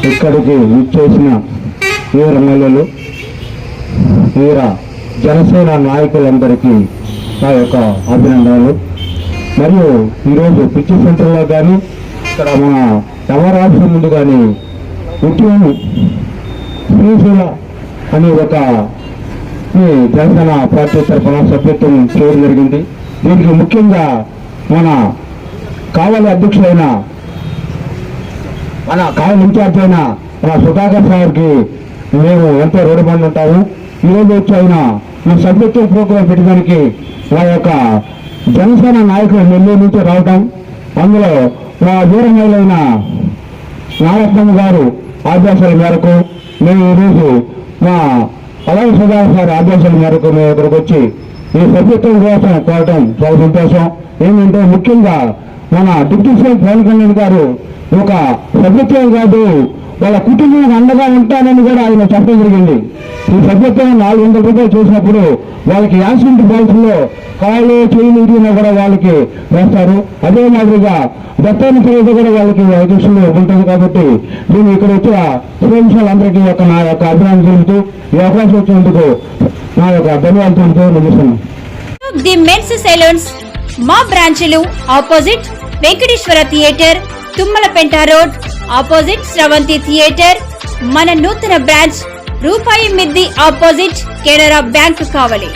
ఇక్కడికి విచ్చేసిన వీర మహిళలు, వీర జనసేన నాయకులందరికీ నా యొక్క అభినందనలు. మరియు ఈరోజు పిచ్చి సెంటర్లో కానీ ఇక్కడ మన టవర్ ఆఫీస్ ముందు కానీ ఉద్యోగం శ్రీశైల అని ఒక జనసేన పార్టీ తరఫున సభ్యత్వం చేయడం జరిగింది. దీనికి ముఖ్యంగా మన కావలి అధ్యక్షులైన, మన కావలి ఇన్ఛార్జ్ అయిన మన సుధాకర్ సార్కి మేము ఎంతో రుణపడి ఉంటాము. ఈరోజు వచ్చి ఆయన ఈ సభ్యత్వ ప్రోగ్రాం పెట్టడానికి మా యొక్క జనసేన నాయకులు నెల్లూరు నుంచి రావటం, అందులో మా వీర మహిళైన నారత్నమ్మ గారు ఆదేశాల మేరకు మేము ఈరోజు మా అలాగే సుధాకర్ సార్ ఆదేశాల మేరకు మేము ఇక్కడికి వచ్చి ఈ సభ్యత్వం కోసం కోరటం చాలా సంతోషం. ఏంటంటే ముఖ్యంగా మన డిప్యూటీ సీఎం పవన్ కళ్యాణ్ గారు ఒక సభ్యత్వం కాదు, వాళ్ళ కుటుంబం అండగా ఉంటానని కూడా ఆయన చెప్పడం జరిగింది. ఈ సభ్యత్వం 400 రూపాయలు చేసినప్పుడు వాళ్ళకి యాక్సిడెంట్ పాలసీలో కాళ్ళు చేయిలు ఇరిగినా కూడా వాళ్ళకి వేస్తారు. అదే మాదిరిగా దత్తాన్ని తర్వాత కూడా వాళ్ళకి 5 లక్షలు ఉంటుంది. కాబట్టి నేను ఇక్కడ వచ్చే శ్రేమిషాలందరికీ నా యొక్క అభిప్రాయం తెలుపుతూ ఈ అవకాశం వచ్చినందుకు నా యొక్క ధన్యవాదాలు తెలుపుతూ ముగిస్తున్నాను. ది మెన్స్ సెలూన్స్ మా బ్రాంచ్లు opposite Venkateswara theatre, Tummalapenta road, opposite Sravanthi theatre. మన నూతన బ్రాంచ్ రూపాయి మిద్ది ఆపోజిట్ కెనరా బ్యాంక్ కావలి.